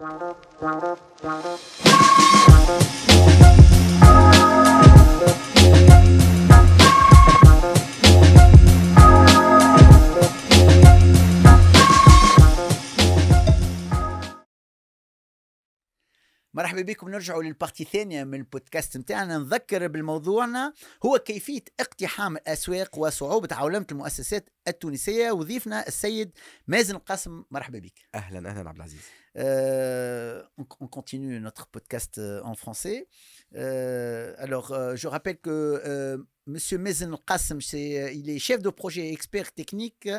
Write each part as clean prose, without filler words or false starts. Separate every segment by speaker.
Speaker 1: مرحبا بكم. نرجعوا للبارتي الثانية من البودكاست متاعنا. نذكر بالموضوعنا هو كيفية اقتحام الأسواق وصعوبة عولمة المؤسسات التونسية، وضيفنا السيد مازن القاسم. مرحبا بك.
Speaker 2: أهلا عبد العزيز.
Speaker 1: On continue notre podcast en français. Je rappelle que Monsieur Mazen Qassem, il est chef de projet et expert technique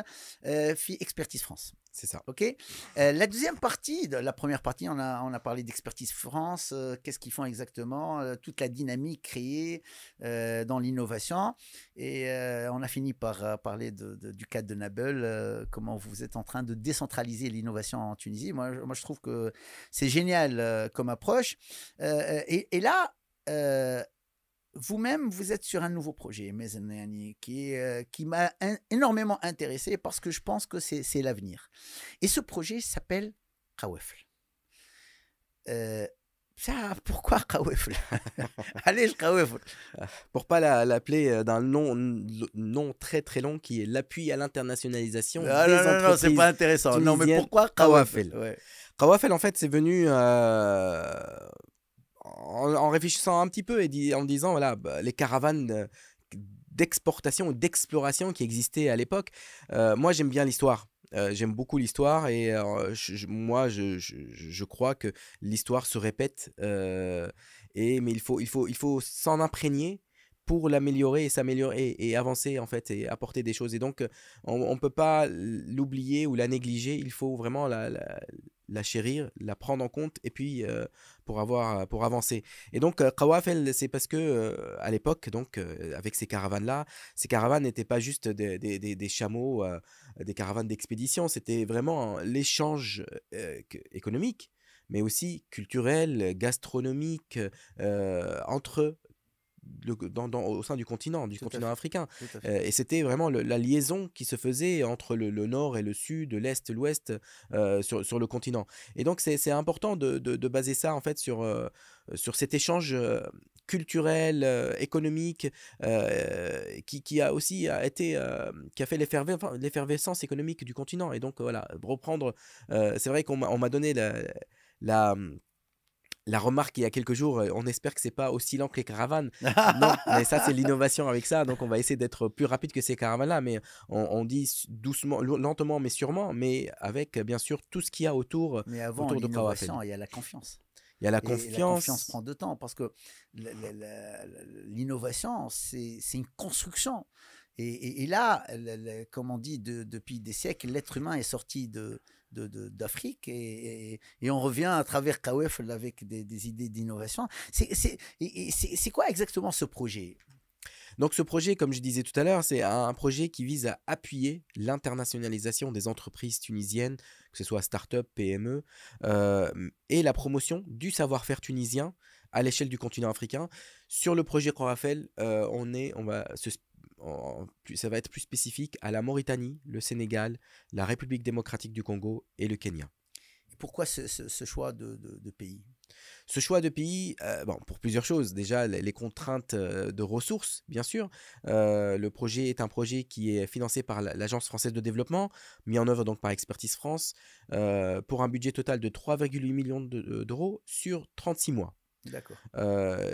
Speaker 1: FI Expertise France.
Speaker 2: C'est ça.
Speaker 1: Ok. La deuxième partie, la première partie, on a parlé d'Expertise France. Qu'est-ce qu'ils font exactement, toute la dynamique créée dans l'innovation. Et on a fini par parler du cadre de Nabel, comment vous êtes en train de décentraliser l'innovation en Tunisie. Moi, je trouve que c'est génial comme approche. Et là, vous-même, vous êtes sur un nouveau projet, Mazen, qui m'a énormément intéressé parce que je pense que c'est l'avenir. Et ce projet s'appelle Qawafel. Pourquoi Qawafel? Allez, Qawafel.
Speaker 2: Pour pas l'appeler d'un nom très très long qui est l'appui à l'internationalisation des entreprises.
Speaker 1: Non, c'est pas intéressant. Non, mais pourquoi Qawafel?
Speaker 2: Ouais. Qawafel, en fait, c'est venu en réfléchissant un petit peu et en disant, voilà, les caravanes d'exportation ou d'exploration qui existaient à l'époque. Moi, j'aime bien l'histoire. J'aime beaucoup l'histoire et je crois que l'histoire se répète. Mais il faut s'en imprégner pour l'améliorer et s'améliorer et avancer en fait et apporter des choses. Et donc, on ne peut pas l'oublier ou la négliger. Il faut vraiment la chérir, la prendre en compte et puis pour avancer. Et donc Qawafel, c'est parce que à l'époque, donc avec ces caravanes n'étaient pas juste des chameaux, des caravanes d'expédition, c'était vraiment l'échange économique, mais aussi culturel, gastronomique entre au sein du continent africain. Et c'était vraiment la liaison qui se faisait entre le nord et le sud, l'est, l'ouest sur le continent. Et donc c'est important de baser ça en fait sur cet échange culturel, économique, qui a aussi qui a fait l'effervescence économique du continent. Et donc voilà, reprendre, c'est vrai qu'on m'a donné la remarque il y a quelques jours, on espère que c'est pas aussi lent que les caravanes. Non, mais ça c'est l'innovation avec ça. Donc on va essayer d'être plus rapide que ces caravanes-là, mais on dit doucement, lentement mais sûrement, mais avec bien sûr tout ce qu'il y a autour.
Speaker 1: Mais avant l'innovation, il y a la confiance.
Speaker 2: Il y a la confiance.
Speaker 1: La confiance prend de temps parce que l'innovation, c'est une construction. Et là, comme on dit depuis des siècles, l'être humain est sorti d'Afrique et on revient à travers Qawafel avec des idées d'innovation. C'est quoi exactement ce projet?
Speaker 2: Donc ce projet, comme je disais tout à l'heure, c'est un projet qui vise à appuyer l'internationalisation des entreprises tunisiennes, que ce soit start-up, PME, et la promotion du savoir-faire tunisien à l'échelle du continent africain. Sur le projet Qawafel, ça va être plus spécifique à la Mauritanie, le Sénégal, la République démocratique du Congo et le Kenya.
Speaker 1: Et pourquoi ce choix de pays?
Speaker 2: Ce choix de pays, pour plusieurs choses. Déjà, les contraintes de ressources, bien sûr. Le projet est un projet qui est financé par l'Agence française de développement, mis en œuvre donc par Expertise France, pour un budget total de 3,8 millions d'euros sur 36 mois.
Speaker 1: D'accord.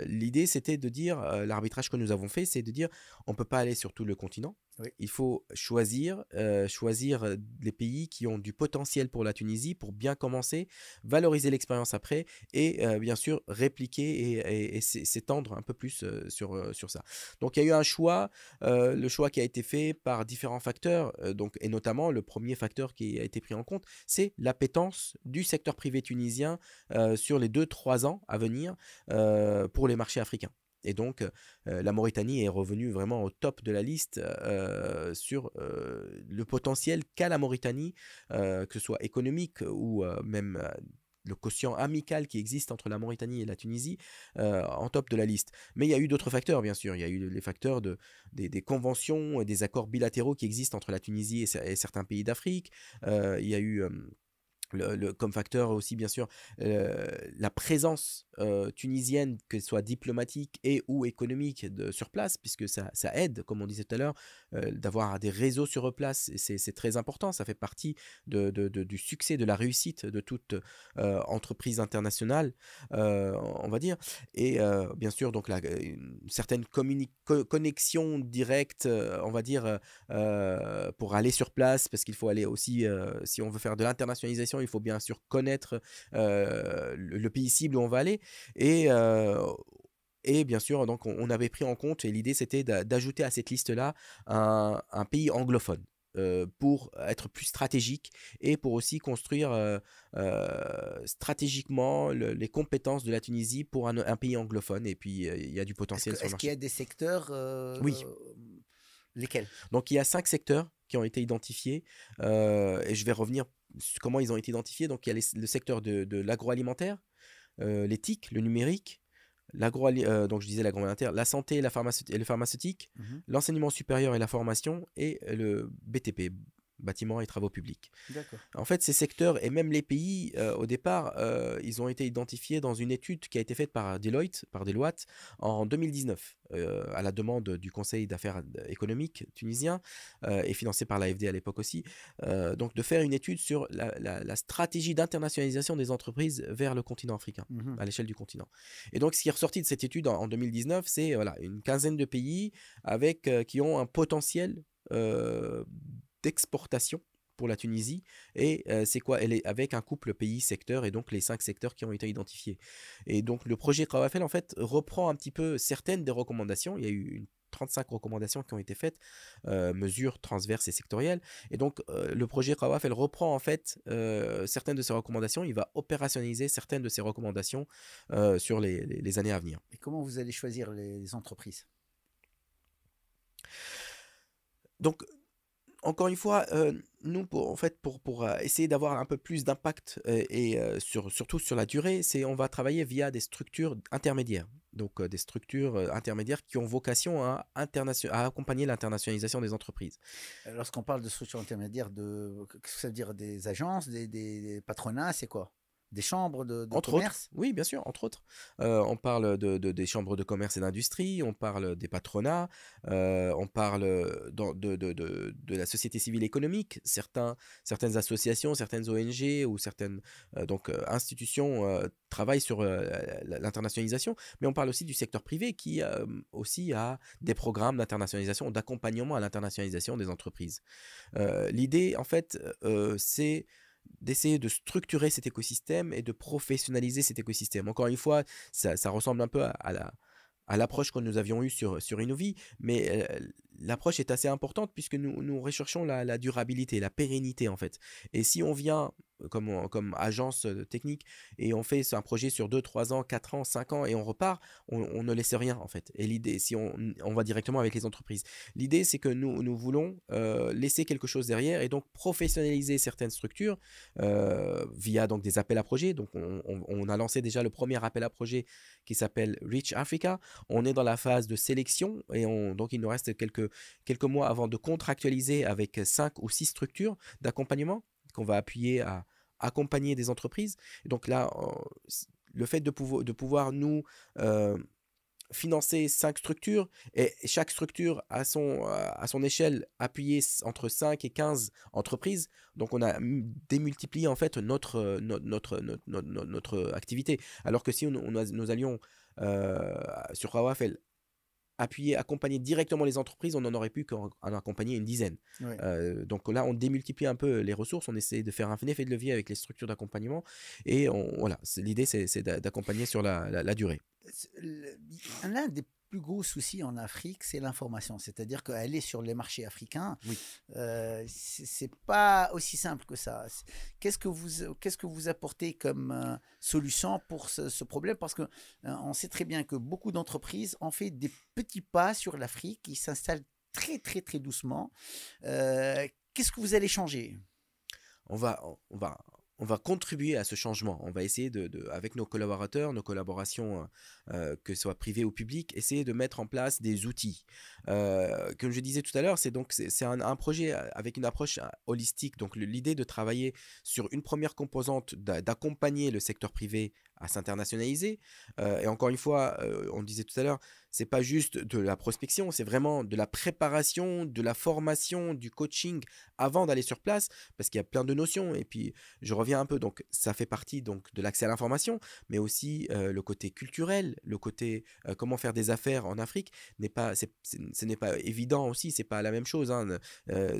Speaker 2: L'idée, c'était de dire, l'arbitrage que nous avons fait, c'est de dire, on ne peut pas aller sur tout le continent. Oui. Il faut choisir les pays qui ont du potentiel pour la Tunisie pour bien commencer, valoriser l'expérience après et bien sûr répliquer et s'étendre un peu plus sur ça. Donc il y a eu un choix, le choix qui a été fait par différents facteurs, et notamment le premier facteur qui a été pris en compte, c'est l'appétence du secteur privé tunisien sur les 2-3 ans à venir pour les marchés africains. Et donc, la Mauritanie est revenue vraiment au top de la liste sur le potentiel qu'a la Mauritanie, que ce soit économique ou même le quotient amical qui existe entre la Mauritanie et la Tunisie, en top de la liste. Mais il y a eu d'autres facteurs, bien sûr. Il y a eu les facteurs des conventions et des accords bilatéraux qui existent entre la Tunisie et certains pays d'Afrique. Il y a eu Comme facteur aussi, bien sûr, la présence tunisienne, que ce soit diplomatique et ou économique sur place, puisque ça aide, comme on disait tout à l'heure, d'avoir des réseaux sur place. Et c'est très important, ça fait partie du succès, de la réussite de toute entreprise internationale, on va dire. Et bien sûr, donc une certaine connexion directe, on va dire, pour aller sur place, parce qu'il faut aller aussi, si on veut faire de l'internationalisation, il faut bien sûr connaître le pays cible où on va aller. Et, euh, et bien sûr, donc on avait pris en compte, et l'idée c'était d'ajouter à cette liste-là un pays anglophone. Pour être plus stratégique et pour aussi construire stratégiquement les compétences de la Tunisie pour un pays anglophone. Et puis, il y a du potentiel sur le
Speaker 1: Est-ce qu'il y
Speaker 2: marché.
Speaker 1: a des secteurs,
Speaker 2: Oui,
Speaker 1: lesquels?
Speaker 2: donc il y a 5 secteurs qui ont été identifiés, et je vais revenir sur comment ils ont été identifiés. Donc il y a le secteur de l'agroalimentaire, l'éthique, le numérique, donc je disais l'agroalimentaire, la santé et le pharmaceutique,
Speaker 1: Mhm.
Speaker 2: l'enseignement supérieur et la formation, et le BTP, bâtiments et travaux publics.
Speaker 1: D'accord.
Speaker 2: En fait, ces secteurs et même les pays, au départ, ils ont été identifiés dans une étude qui a été faite par Deloitte, en 2019, à la demande du Conseil d'affaires économiques tunisien, et financé par l'AFD à l'époque aussi. Donc, de faire une étude sur la stratégie d'internationalisation des entreprises vers le continent africain,
Speaker 1: Mhm.
Speaker 2: à l'échelle du continent. Et donc, ce qui est ressorti de cette étude en 2019, c'est voilà, une quinzaine de pays qui ont un potentiel d'exportation pour la Tunisie. Et c'est quoi? Elle est avec un couple pays-secteur, et donc les 5 secteurs qui ont été identifiés. Et donc le projet Kawafel, en fait, reprend un petit peu certaines des recommandations. Il y a eu 35 recommandations qui ont été faites, mesures transverses et sectorielles. Et donc le projet Kawafel reprend en fait certaines de ces recommandations. Il va opérationnaliser certaines de ces recommandations sur les années à venir.
Speaker 1: Et comment vous allez choisir les entreprises?
Speaker 2: Donc, encore une fois, nous, en fait, pour essayer d'avoir un peu plus d'impact, et surtout sur la durée, on va travailler via des structures intermédiaires. Donc, des structures intermédiaires qui ont vocation à accompagner l'internationalisation des entreprises.
Speaker 1: Lorsqu'on parle de structures intermédiaires, qu'est-ce que ça veut dire? Des agences, des patronats, c'est quoi? Des chambres de
Speaker 2: Entre autres,
Speaker 1: commerce?
Speaker 2: oui, bien sûr, entre autres. On parle des chambres de commerce et d'industrie, on parle des patronats, on parle de la société civile économique, certaines associations, certaines ONG ou certaines institutions travaillent sur l'internationalisation, mais on parle aussi du secteur privé qui aussi a des programmes d'internationalisation, d'accompagnement à l'internationalisation des entreprises. L'idée, en fait, c'est d'essayer de structurer cet écosystème et de professionnaliser cet écosystème. Encore une fois, ça ressemble un peu à l'approche que nous avions eue sur Innovi, mais l'approche est assez importante puisque nous recherchons la durabilité, la pérennité en fait. Et si on vient comme agence technique et on fait un projet sur 2, 3 ans, 4 ans, 5 ans et on repart, on ne laisse rien en fait. Et l'idée, si on va directement avec les entreprises. L'idée, c'est que nous voulons laisser quelque chose derrière et donc professionnaliser certaines structures via donc des appels à projets. Donc on a lancé déjà le premier appel à projet qui s'appelle Reach Africa. On est dans la phase de sélection et donc il nous reste quelques mois avant de contractualiser avec 5 ou 6 structures d'accompagnement qu'on va appuyer à accompagner des entreprises. Et donc là, le fait de pouvoir nous financer 5 structures et chaque structure à son échelle appuyer entre 5 et 15 entreprises. Donc on a démultiplié en fait notre activité. Alors que si nous allions sur Kawafel accompagner directement les entreprises, on n'en aurait pu qu'en accompagner une dizaine.
Speaker 1: Oui.
Speaker 2: Donc là, on démultiplie un peu les ressources, on essaie de faire un effet de levier avec les structures d'accompagnement et voilà, l'idée c'est d'accompagner sur la durée.
Speaker 1: L'un des plus gros soucis en Afrique, c'est l'information. C'est-à-dire qu'aller sur les marchés africains,
Speaker 2: Oui.
Speaker 1: c'est pas aussi simple que ça. Qu'est-ce que vous apportez comme solution pour ce problème? Parce que on sait très bien que beaucoup d'entreprises ont fait des petits pas sur l'Afrique, ils s'installent très très très doucement. Qu'est-ce que vous allez changer?
Speaker 2: On va on va contribuer à ce changement. On va essayer avec nos collaborateurs, nos collaborations, que ce soit privées ou publiques, essayer de mettre en place des outils. Comme je disais tout à l'heure, c'est un projet avec une approche holistique. Donc l'idée de travailler sur une première composante, d'accompagner le secteur privé à s'internationaliser. Et encore une fois, on disait tout à l'heure, c'est pas juste de la prospection, c'est vraiment de la préparation, de la formation, du coaching avant d'aller sur place, parce qu'il y a plein de notions. Et puis, je reviens un peu, donc ça fait partie donc de l'accès à l'information, mais aussi le côté culturel, le côté comment faire des affaires en Afrique ce n'est pas évident aussi, c'est pas la même chose, hein.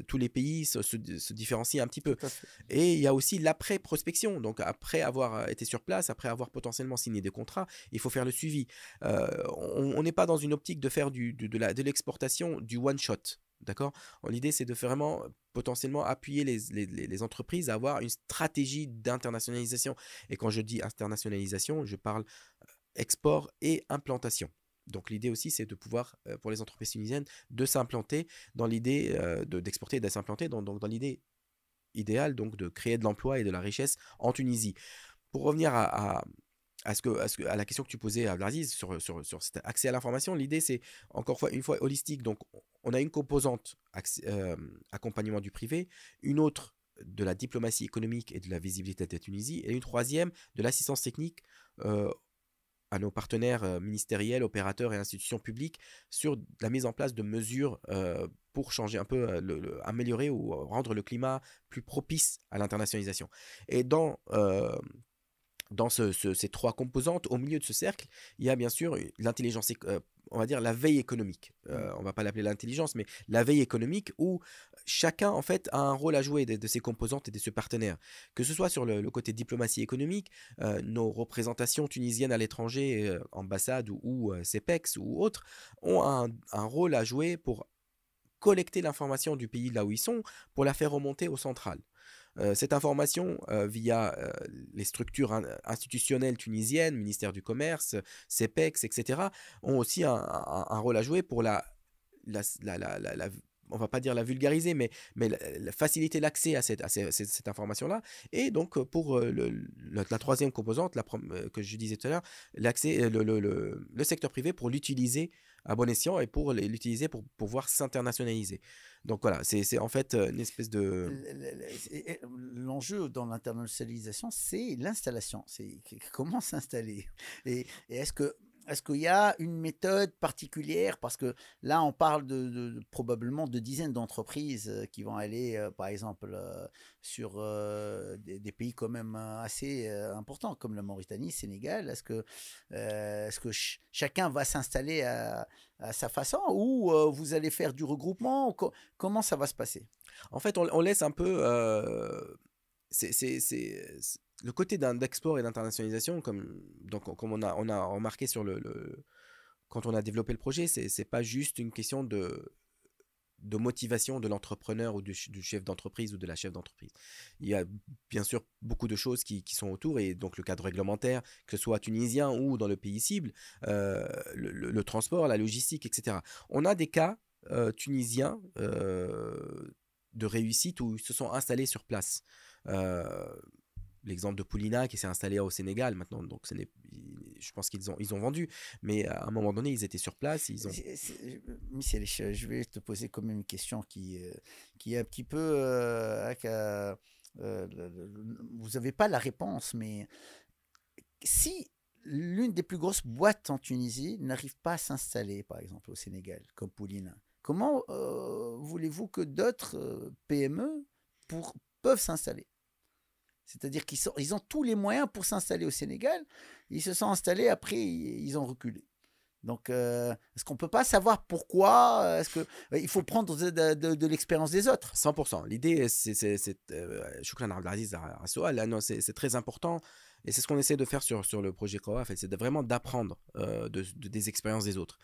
Speaker 2: Tous les pays se différencient un petit peu.
Speaker 1: Tout à fait.
Speaker 2: Et il y a aussi l'après-prospection, donc après avoir été sur place, après avoir potentiellement signé des contrats, il faut faire le suivi. On n'est pas dans une optique de faire de l'exportation du one-shot. D'accord? L'idée, c'est de vraiment potentiellement appuyer les entreprises à avoir une stratégie d'internationalisation. Et quand je dis internationalisation, je parle export et implantation. Donc l'idée aussi, c'est de pouvoir, pour les entreprises tunisiennes, de s'implanter dans l'idée d'exporter et de s'implanter dans l'idée idéale, donc de créer de l'emploi et de la richesse en Tunisie. Pour revenir à la question que tu posais à Abdelaziz sur cet accès à l'information, l'idée c'est encore une fois holistique. Donc on a une composante accompagnement du privé, une autre de la diplomatie économique et de la visibilité de la Tunisie, et une troisième de l'assistance technique à nos partenaires ministériels, opérateurs et institutions publiques sur la mise en place de mesures pour changer un peu, améliorer ou rendre le climat plus propice à l'internationalisation. Et dans ces trois composantes, au milieu de ce cercle, il y a bien sûr l'intelligence, on va dire la veille économique. On ne va pas l'appeler l'intelligence, mais la veille économique où chacun en fait a un rôle à jouer de ces composantes et de ses partenaires. Que ce soit sur le côté diplomatie économique, nos représentations tunisiennes à l'étranger, ambassades ou CEPEX ou autres, ont un rôle à jouer pour collecter l'information du pays là où ils sont, pour la faire remonter au central. Cette information, via les structures institutionnelles tunisiennes, ministère du Commerce, CEPEX, etc., ont aussi un rôle à jouer pour on va pas dire la vulgariser, mais faciliter l'accès à cette information-là. Et donc, pour la troisième composante, que je disais tout à l'heure, l'accès, le secteur privé pour l'utiliser à bon escient et pour l'utiliser pour pouvoir s'internationaliser. Donc voilà, c'est en fait une espèce de...
Speaker 1: L'enjeu dans l'internationalisation, c'est l'installation. C'est comment s'installer. Et est-ce qu'il y a une méthode particulière? Parce que là, on parle probablement de dizaines d'entreprises qui vont aller, par exemple, sur des pays quand même assez importants, comme la Mauritanie, Sénégal. Est-ce que chacun va s'installer à sa façon ou vous allez faire du regroupement? Comment ça va se passer?
Speaker 2: En fait, on laisse un peu... c'est le côté d'export et d'internationalisation, comme on a remarqué quand on a développé le projet, c'est pas juste une question de motivation de l'entrepreneur ou du chef d'entreprise ou de la chef d'entreprise. Il y a bien sûr beaucoup de choses qui sont autour, et donc le cadre réglementaire, que ce soit tunisien ou dans le pays cible, le transport, la logistique, etc. On a des cas tunisiens de réussite où ils se sont installés sur place. L'exemple de Poulina qui s'est installé au Sénégal maintenant, donc je pense qu'ils ont vendu, mais à un moment donné ils étaient sur place.
Speaker 1: Michel, je vais te poser quand même une question qui est un petit peu vous n'avez pas la réponse, mais si l'une des plus grosses boîtes en Tunisie n'arrive pas à s'installer, par exemple au Sénégal, comme Poulina, comment voulez-vous que d'autres PME peuvent s'installer? C'est-à-dire qu'ils ont tous les moyens pour s'installer au Sénégal. Ils se sont installés, après, ils ont reculé. Donc, est-ce qu'on ne peut pas savoir pourquoi? Il faut prendre de l'expérience des autres.
Speaker 2: 100%. L'idée, Choukran Abdelaziz c'est très important. Et c'est ce qu'on essaie de faire sur le projet COA, en fait, c'est vraiment d'apprendre des expériences des autres.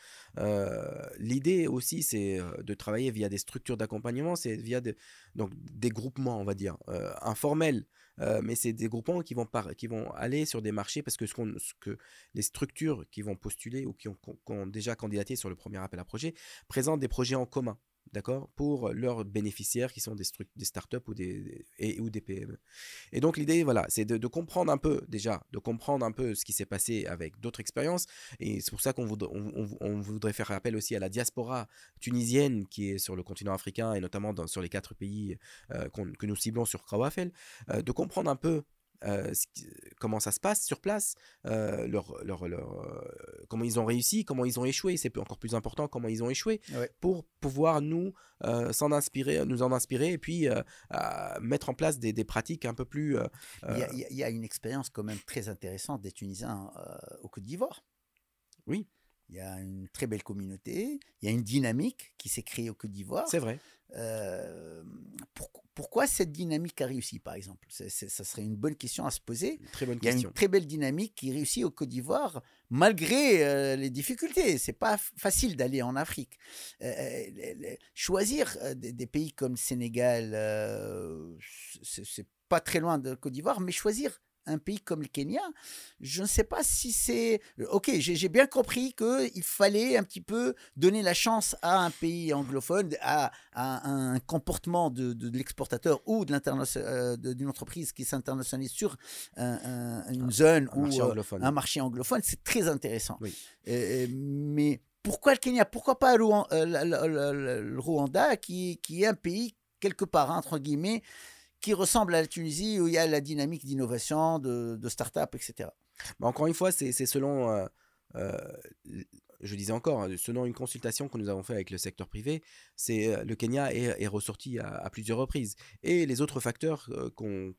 Speaker 2: L'idée aussi, c'est de travailler via des structures d'accompagnement, c'est via donc des groupements, on va dire, informels, mais c'est des groupements qui vont aller sur des marchés, parce que ce que les structures qui vont postuler ou qui ont déjà candidaté sur le premier appel à projet présentent des projets en commun. d'accord, pour leurs bénéficiaires qui sont des startups ou des PME. Et donc l'idée, voilà, c'est de comprendre un peu déjà, de comprendre un peu ce qui s'est passé avec d'autres expériences. Et c'est pour ça on voudrait faire appel aussi à la diaspora tunisienne qui est sur le continent africain et notamment sur les 4 pays que nous ciblons sur Krawafel, de comprendre un peu comment ça se passe sur place, comment ils ont réussi, comment ils ont échoué, c'est encore plus important comment ils ont échoué,
Speaker 1: Ouais.
Speaker 2: pour pouvoir nous nous en inspirer et puis mettre en place des pratiques un peu plus...
Speaker 1: Il y a une expérience quand même très intéressante des Tunisiens au Côte d'Ivoire.
Speaker 2: Oui,
Speaker 1: Il y a une très belle communauté, il y a une dynamique qui s'est créée au Côte
Speaker 2: c'est
Speaker 1: d'Ivoire.
Speaker 2: vrai,
Speaker 1: Pourquoi cette dynamique a réussi, par exemple? Ça serait une bonne question à se poser.
Speaker 2: très bonne
Speaker 1: Il y a une
Speaker 2: question.
Speaker 1: très belle dynamique qui réussit au Côte d'Ivoire malgré les difficultés. C'est pas facile d'aller en Afrique. Choisir des pays comme le Sénégal, c'est pas très loin de Côte d'Ivoire, mais choisir un pays comme le Kenya, je ne sais pas si c'est... Ok, j'ai bien compris qu'il fallait un petit peu donner la chance à un pays anglophone, à un comportement de l'exportateur ou d'une entreprise qui s'internationalise sur une zone
Speaker 2: Un marché
Speaker 1: ou
Speaker 2: anglophone,
Speaker 1: un marché anglophone. C'est très intéressant.
Speaker 2: oui.
Speaker 1: Mais pourquoi le Kenya? Pourquoi pas le Rwanda, qui est un pays, quelque part, entre guillemets, qui ressemble à la Tunisie, où il y a la dynamique d'innovation, de start-up, etc.
Speaker 2: Mais encore une fois, c'est selon, euh, je disais encore, hein, selon une consultation que nous avons fait avec le secteur privé, le Kenya est ressorti à plusieurs reprises. Et les autres facteurs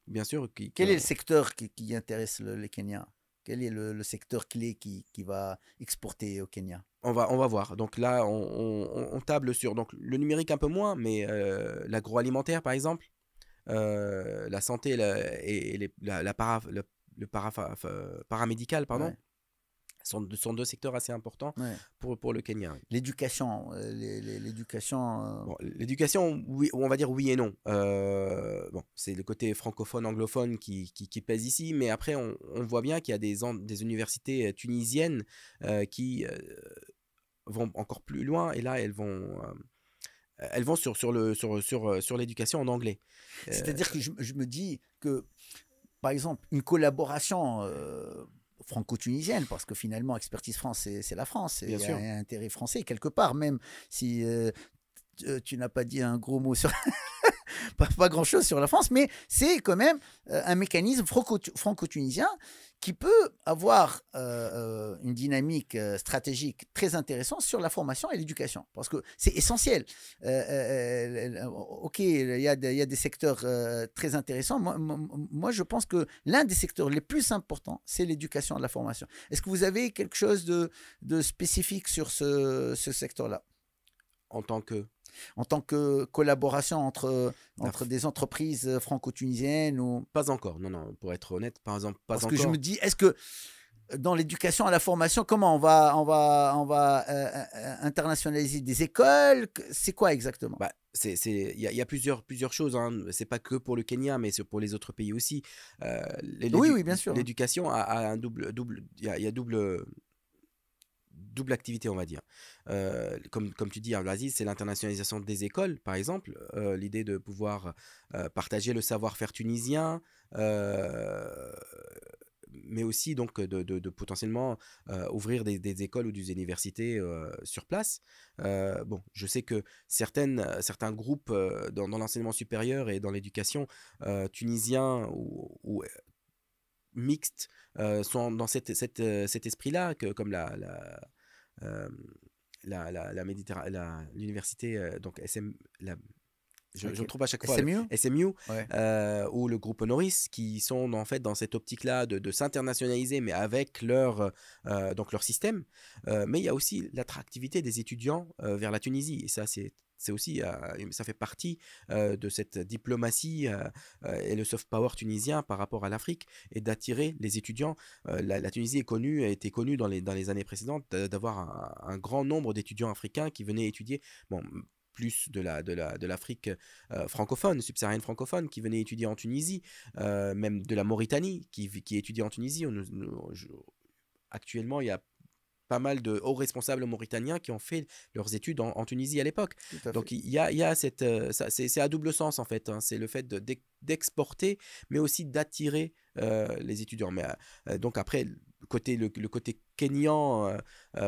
Speaker 2: bien sûr,
Speaker 1: Quel est le secteur qui intéresse les Kenyans? Quel est le secteur clé qui va exporter au Kenya?
Speaker 2: on va voir. Donc là, on table sur donc, le numérique un peu moins, mais l'agroalimentaire, par exemple, la santé et le paramédical, pardon,
Speaker 1: Ouais,
Speaker 2: sont deux secteurs assez importants
Speaker 1: ouais.
Speaker 2: pour le Kenya. Oui.
Speaker 1: L'éducation, l'éducation.
Speaker 2: Bon, l'éducation, oui, on va dire oui et non. Bon, c'est le côté francophone, anglophone qui pèse ici, mais après, on voit bien qu'il y a des universités tunisiennes qui vont encore plus loin, et là, elles vont sur l'éducation en anglais.
Speaker 1: C'est-à-dire que je me dis que, par exemple, une collaboration franco-tunisienne, parce que finalement, Expertise France, c'est la France, il
Speaker 2: Bien
Speaker 1: y a
Speaker 2: sûr.
Speaker 1: un intérêt français quelque part, même si tu n'as pas dit un gros mot sur... pas grand-chose sur la France, mais c'est quand même un mécanisme franco-tunisien qui peut avoir une dynamique stratégique très intéressante sur la formation et l'éducation, parce que c'est essentiel. Ok, il y a des secteurs très intéressants. Moi, je pense que l'un des secteurs les plus importants, c'est l'éducation et la formation. Est-ce que vous avez quelque chose de spécifique sur ce secteur-là?
Speaker 2: En tant que
Speaker 1: Collaboration entre
Speaker 2: la
Speaker 1: des entreprises franco-tunisiennes ou...
Speaker 2: Pas encore, non, non, pour être honnête, par exemple, pas
Speaker 1: Parce que je me
Speaker 2: encore.
Speaker 1: dis, est-ce que dans l'éducation à la formation, comment on va internationaliser des écoles? C'est quoi exactement?
Speaker 2: Bah, il y a plusieurs choses, hein. C'est pas que pour le Kenya, mais c'est pour les autres pays aussi.
Speaker 1: Oui, bien sûr.
Speaker 2: L'éducation a un il y a double activité, on va dire. Comme tu dis, Abdelaziz, c'est l'internationalisation des écoles, par exemple. L'idée de pouvoir partager le savoir-faire tunisien, mais aussi donc de potentiellement ouvrir des écoles ou des universités sur place. Bon, je sais que certains groupes dans l'enseignement supérieur et dans l'éducation tunisien ou mixtes sont dans cet esprit-là, comme euh, l'université donc je le
Speaker 1: Ok.
Speaker 2: trouve à chaque fois, le
Speaker 1: SMU?
Speaker 2: SMU,
Speaker 1: Ouais.
Speaker 2: ou le groupe Honoris, qui sont en fait dans cette optique-là de s'internationaliser, mais avec donc leur système. Mais il y a aussi l'attractivité des étudiants vers la Tunisie. Et ça, c'est aussi, ça fait partie de cette diplomatie et le soft power tunisien par rapport à l'Afrique, et d'attirer les étudiants. La Tunisie a été connue dans les années précédentes d'avoir un grand nombre d'étudiants africains qui venaient étudier. Bon, plus de l'Afrique francophone, subsaharienne francophone, qui venaient étudier en Tunisie, même de la Mauritanie qui étudie en Tunisie. Actuellement, il y a pas mal de hauts responsables mauritaniens qui ont fait leurs études en Tunisie à l'époque.
Speaker 1: Tout à
Speaker 2: Donc
Speaker 1: fait.
Speaker 2: il y a cette, c'est à double sens en fait, hein. C'est le fait d'exporter, mais aussi d'attirer les étudiants. Mais donc après, le côté kényan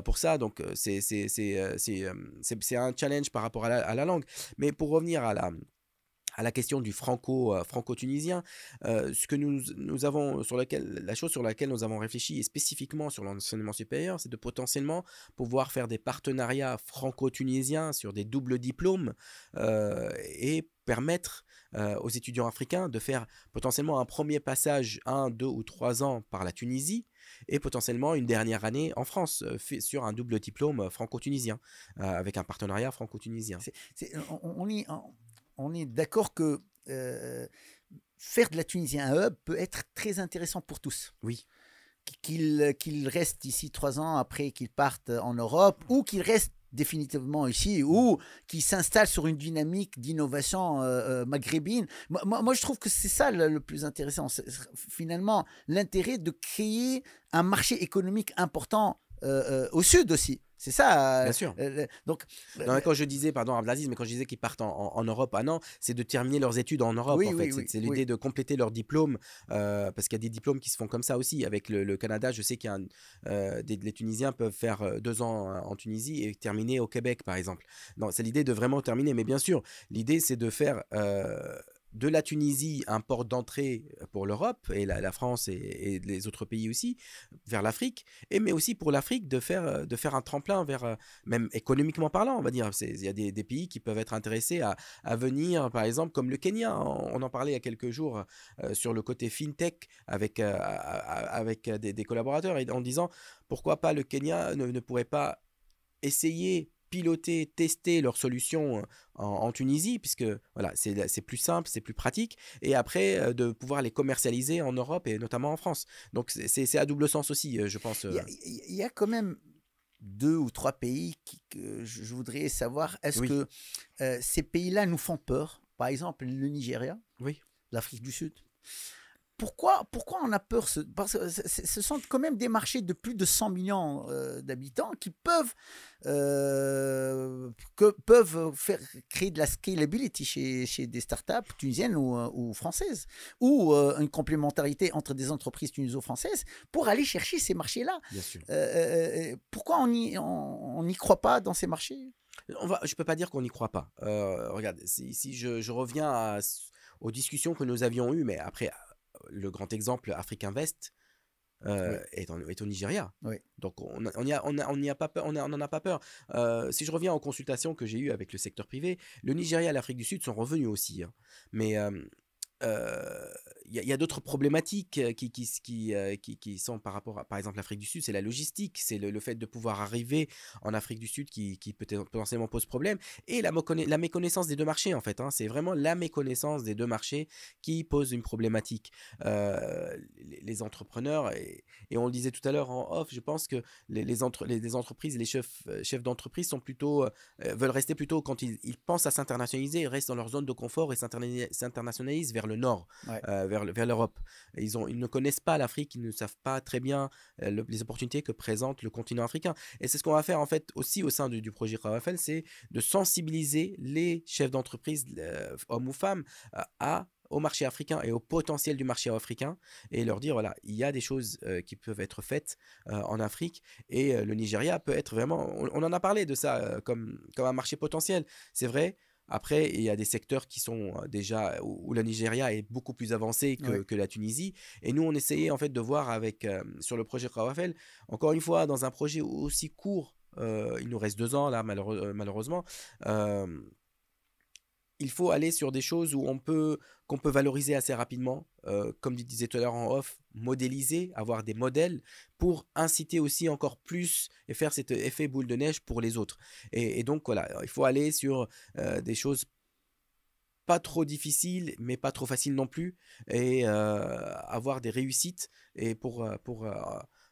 Speaker 2: pour ça, donc c'est un challenge par rapport à la langue. Mais pour revenir à la question du franco-tunisien, ce que nous avons la chose sur laquelle nous avons réfléchi, et spécifiquement sur l'enseignement supérieur, c'est de potentiellement pouvoir faire des partenariats franco-tunisiens sur des doubles diplômes et permettre aux étudiants africains de faire potentiellement un premier passage 1, 2 ou 3 ans par la Tunisie et potentiellement une dernière année en France sur un double diplôme franco-tunisien avec un partenariat franco-tunisien.
Speaker 1: On est d'accord que faire de la Tunisie un hub peut être très intéressant pour tous.
Speaker 2: Oui.
Speaker 1: Qu'ils restent ici 3 ans après qu'ils partent en Europe ou qu'ils restent définitivement ici ou qu'ils s'installent sur une dynamique d'innovation maghrébine. Moi, je trouve que c'est ça le plus intéressant. C'est finalement l'intérêt de créer un marché économique important au sud aussi. C'est ça.
Speaker 2: Bien sûr.
Speaker 1: Donc,
Speaker 2: non, mais quand je disais, pardon, Abdelaziz, mais quand je disais qu'ils partent en Europe, ah non, c'est de terminer leurs études en Europe,
Speaker 1: oui,
Speaker 2: en fait.
Speaker 1: oui,
Speaker 2: C'est
Speaker 1: oui.
Speaker 2: l'idée de compléter leur diplôme, parce qu'il y a des diplômes qui se font comme ça aussi. Avec le Canada, je sais qu'il y a les Tunisiens peuvent faire 2 ans en Tunisie et terminer au Québec, par exemple. Non, c'est l'idée de vraiment terminer. Mais bien sûr, l'idée, c'est de faire de la Tunisie un port d'entrée pour l'Europe et la France et les autres pays aussi, vers l'Afrique, mais aussi pour l'Afrique de faire un tremplin vers, même économiquement parlant, on va dire. Il y a des pays qui peuvent être intéressés à venir, par exemple, comme le Kenya. On en parlait il y a quelques jours sur le côté fintech avec des collaborateurs et en disant pourquoi pas le Kenya ne pourrait pas essayer piloter, tester leurs solutions en Tunisie, puisque voilà, c'est plus simple, c'est plus pratique, et après de pouvoir les commercialiser en Europe et notamment en France. Donc c'est à double sens aussi, je pense.
Speaker 1: Il y a quand même 2 ou 3 pays que je voudrais savoir, est-ce
Speaker 2: Oui,
Speaker 1: que ces pays-là nous font peur? Par exemple, le Nigeria,
Speaker 2: oui,
Speaker 1: l'Afrique du Sud. Pourquoi on a peur parce que ce sont quand même des marchés de plus de 100 millions d'habitants qui peuvent faire créer de la scalability chez des startups tunisiennes ou françaises, ou une complémentarité entre des entreprises tuniso-françaises pour aller chercher ces marchés-là.
Speaker 2: bien sûr.
Speaker 1: Pourquoi on n'y croit pas dans ces marchés?
Speaker 2: Je peux pas dire qu'on n'y croit pas. Regarde, si je reviens aux discussions que nous avions eues, mais après, le grand exemple, Afrique Invest,
Speaker 1: Oui,
Speaker 2: est au Nigeria.
Speaker 1: oui.
Speaker 2: Donc on n'y a pas peur, on n'en a pas peur. Si je reviens aux consultations que j'ai eues avec le secteur privé, le Nigeria et l'Afrique du Sud sont revenus aussi, hein. Mais il y a d'autres problématiques qui sont par rapport à, par exemple, l'Afrique du Sud, c'est la logistique, c'est le fait de pouvoir arriver en Afrique du Sud qui peut-être potentiellement pose problème, et la méconnaissance des deux marchés, en fait, hein. C'est vraiment la méconnaissance des deux marchés qui pose une problématique. Les entrepreneurs, et on le disait tout à l'heure en off, je pense que les entreprises, les chefs d'entreprise sont plutôt, veulent rester plutôt, quand ils pensent à s'internationaliser, ils restent dans leur zone de confort et s'internationalisent vers le nord,
Speaker 1: Ouais.
Speaker 2: vers l'Europe. Ils ne connaissent pas l'Afrique, ils ne savent pas très bien les opportunités que présente le continent africain. Et c'est ce qu'on va faire en fait aussi au sein du projet Rawafel, c'est de sensibiliser les chefs d'entreprise, hommes ou femmes, au marché africain et au potentiel du marché africain, et leur dire voilà, il y a des choses qui peuvent être faites en Afrique, et le Nigeria peut être vraiment, on en a parlé de ça comme un marché potentiel, c'est vrai. Après, il y a des secteurs qui sont déjà où le Nigeria est beaucoup plus avancé
Speaker 1: Ouais.
Speaker 2: que la Tunisie. Et nous, on essayait en fait de voir sur le projet Rawafel, encore une fois, dans un projet aussi court, il nous reste 2 ans là, malheureusement. euh, il faut aller sur des choses qu'on peut valoriser assez rapidement, comme tu disais tout à l'heure en off, modéliser, avoir des modèles pour inciter aussi encore plus et faire cet effet boule de neige pour les autres. Et donc voilà, il faut aller sur des choses pas trop difficiles, mais pas trop faciles non plus, et avoir des réussites, et pour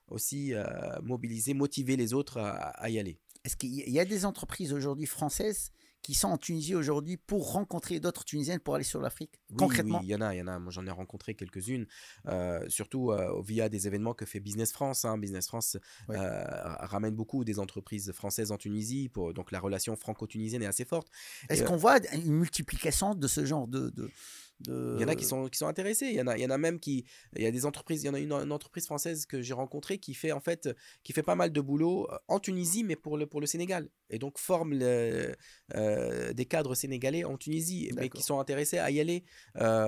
Speaker 2: aussi mobiliser, motiver les autres à y aller.
Speaker 1: Est-ce qu'il y a des entreprises aujourd'hui françaises qui sont en Tunisie aujourd'hui pour rencontrer d'autres Tunisiennes pour aller sur l'Afrique,
Speaker 2: Oui, oui,
Speaker 1: concrètement?
Speaker 2: il y en a, il y en a. Moi, j'en ai rencontré quelques-unes, surtout via des événements que fait Business France, hein. Business France
Speaker 1: Oui.
Speaker 2: ramène beaucoup des entreprises françaises en Tunisie, donc la relation franco-tunisienne est assez forte. Et
Speaker 1: Est-ce qu'on voit une multiplication de ce genre
Speaker 2: il y en a
Speaker 1: de...
Speaker 2: qui sont intéressés. Il y en a même qui, il y a des entreprises, il y en a une entreprise française que j'ai rencontrée qui fait en fait, qui fait pas mal de boulot en Tunisie, mais pour le Sénégal. Et donc forme des cadres sénégalais en Tunisie, mais qui
Speaker 1: D'accord.
Speaker 2: sont intéressés à y aller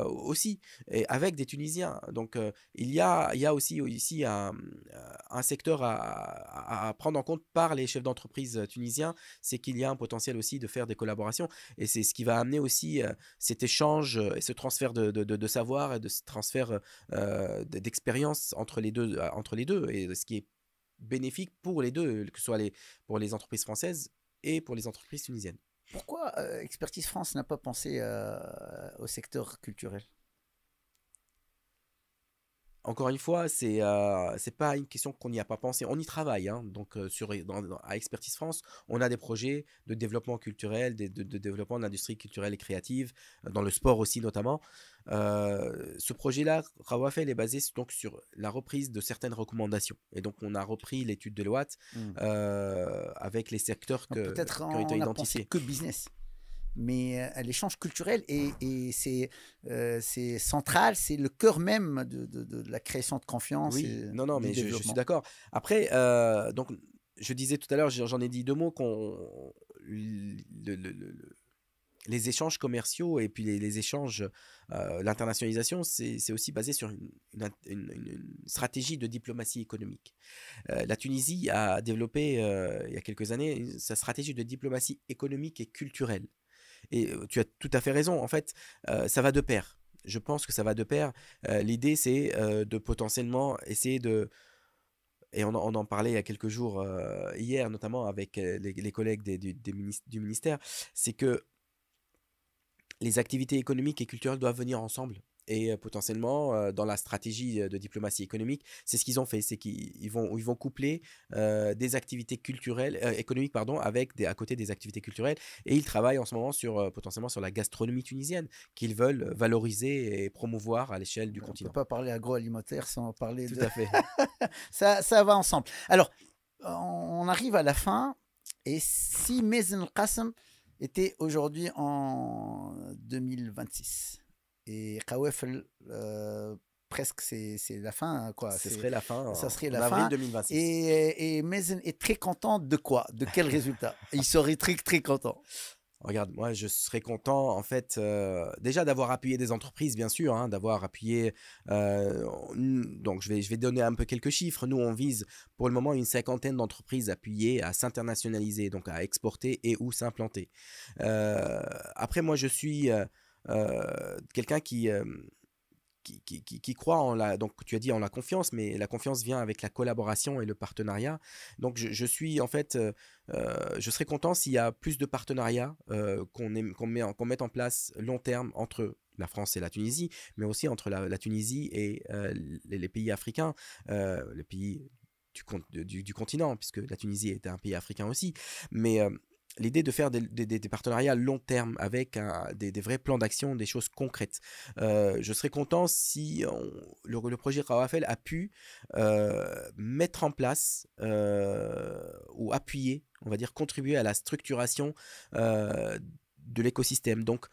Speaker 2: aussi, et avec des Tunisiens. Donc il y a aussi ici un secteur à prendre en compte par les chefs d'entreprise tunisiens, c'est qu'il y a un potentiel aussi de faire des collaborations. Et c'est ce qui va amener aussi cet échange et ce transfert de savoir et de ce transfert d'expérience entre les deux, et ce qui est bénéfique pour les deux, que ce soit pour les entreprises françaises et pour les entreprises tunisiennes.
Speaker 1: Pourquoi Expertise France n'a pas pensé au secteur culturel?
Speaker 2: Encore une fois, c'est pas une question qu'on n'y a pas pensé. On y travaille, hein. Donc, à Expertise France, on a des projets de développement culturel, de développement de l'industrie culturelle et créative, dans le sport aussi notamment. Ce projet-là, Rawafel est basé donc sur la reprise de certaines recommandations. Et donc, on a repris l'étude de Deloitte
Speaker 1: Hmm.
Speaker 2: avec les secteurs
Speaker 1: Donc peut-être
Speaker 2: qui ont été
Speaker 1: on a pensé
Speaker 2: identifiés.
Speaker 1: que business. Mais l'échange culturel et c'est central, c'est le cœur même de la création de confiance
Speaker 2: Oui,
Speaker 1: et
Speaker 2: non, non,
Speaker 1: du
Speaker 2: mais je suis
Speaker 1: développement.
Speaker 2: d'accord. Après, donc, je disais tout à l'heure, j'en ai dit deux mots, les échanges commerciaux et puis les échanges, l'internationalisation, c'est aussi basé sur une stratégie de diplomatie économique. La Tunisie a développé, il y a quelques années, sa stratégie de diplomatie économique et culturelle. Et tu as tout à fait raison. En fait, ça va de pair. Je pense que ça va de pair. L'idée, c'est de potentiellement essayer de... Et on en parlait il y a quelques jours, hier, notamment avec les collègues du ministère, c'est que les activités économiques et culturelles doivent venir ensemble. Et potentiellement, dans la stratégie de diplomatie économique, c'est ce qu'ils ont fait, c'est ils vont coupler des activités culturelles, économiques, pardon, à côté des activités culturelles. Et ils travaillent en ce moment potentiellement sur la gastronomie tunisienne, qu'ils veulent valoriser et promouvoir à l'échelle du
Speaker 1: On ne peut
Speaker 2: continent.
Speaker 1: pas parler agroalimentaire sans parler
Speaker 2: Tout
Speaker 1: de...
Speaker 2: à fait.
Speaker 1: Ça va ensemble. Alors, on arrive à la fin. Et si Mazen Qassem était aujourd'hui en 2026 et Kawafel, presque c'est la fin, quoi.
Speaker 2: Ce serait la fin
Speaker 1: Ça serait
Speaker 2: en
Speaker 1: la
Speaker 2: avril
Speaker 1: fin.
Speaker 2: 2026.
Speaker 1: Et Mazen est très content de quoi? De quel résultat? Il serait très, très content.
Speaker 2: Regarde, moi, je serais content, en fait, déjà d'avoir appuyé des entreprises, bien sûr, hein, d'avoir appuyé. Donc, je vais donner un peu quelques chiffres. Nous, on vise pour le moment une cinquantaine d'entreprises appuyées à s'internationaliser, donc à exporter et ou s'implanter. Après, moi, je suis quelqu'un qui croit en la... Donc, tu as dit en la confiance, mais la confiance vient avec la collaboration et le partenariat. Donc, je suis en fait... je serais content s'il y a plus de partenariats qu'on mette en place long terme entre la France et la Tunisie, mais aussi entre la Tunisie et les pays africains, les pays du continent, puisque la Tunisie est un pays africain aussi. Mais l'idée de faire des partenariats long terme avec des vrais plans d'action, des choses concrètes. Je serais content si le projet Rawafel a pu mettre en place ou appuyer, on va dire contribuer à la structuration de l'écosystème. Donc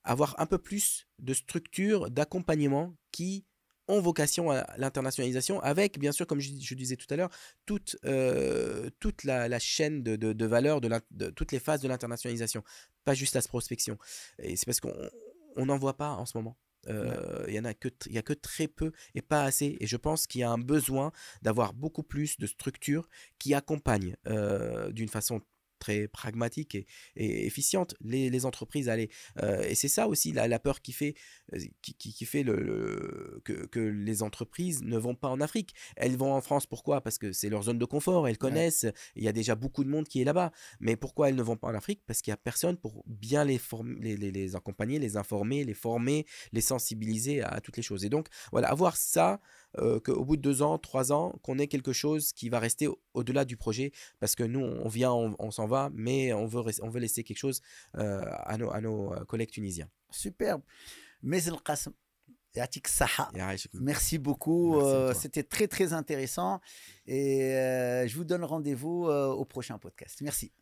Speaker 2: avoir un peu plus de structures d'accompagnement qui ont vocation à l'internationalisation avec, bien sûr, comme je disais tout à l'heure, toute la chaîne de valeur de toutes les phases de l'internationalisation, pas juste la prospection. Et c'est parce qu'on n'en voit pas en ce moment.
Speaker 1: Ouais.
Speaker 2: Il y a que très peu et pas assez. Et je pense qu'il y a un besoin d'avoir beaucoup plus de structures qui accompagnent d'une façon très pragmatique et efficiente les entreprises à aller. Et c'est ça aussi la peur qui fait que les entreprises ne vont pas en Afrique. Elles vont en France, pourquoi? Parce que c'est leur zone de confort, elles
Speaker 1: Ouais.
Speaker 2: connaissent, il y a déjà beaucoup de monde qui est là-bas. Mais pourquoi elles ne vont pas en Afrique? Parce qu'il n'y a personne pour bien les accompagner, les informer, les former, les sensibiliser à toutes les choses. Et donc, voilà, avoir ça, qu'au bout de 2 ans, 3 ans, qu'on ait quelque chose qui va rester au-delà du projet, parce que nous, on vient, on s'en s'en va, mais on veut laisser quelque chose à nos collègues tunisiens.
Speaker 1: Superbe. Mazen Qassem, Yatik Saha.
Speaker 2: Yaïch.
Speaker 1: Merci beaucoup.
Speaker 2: Merci à toi.
Speaker 1: C'était très, très intéressant. Et je vous donne rendez-vous au prochain podcast. Merci.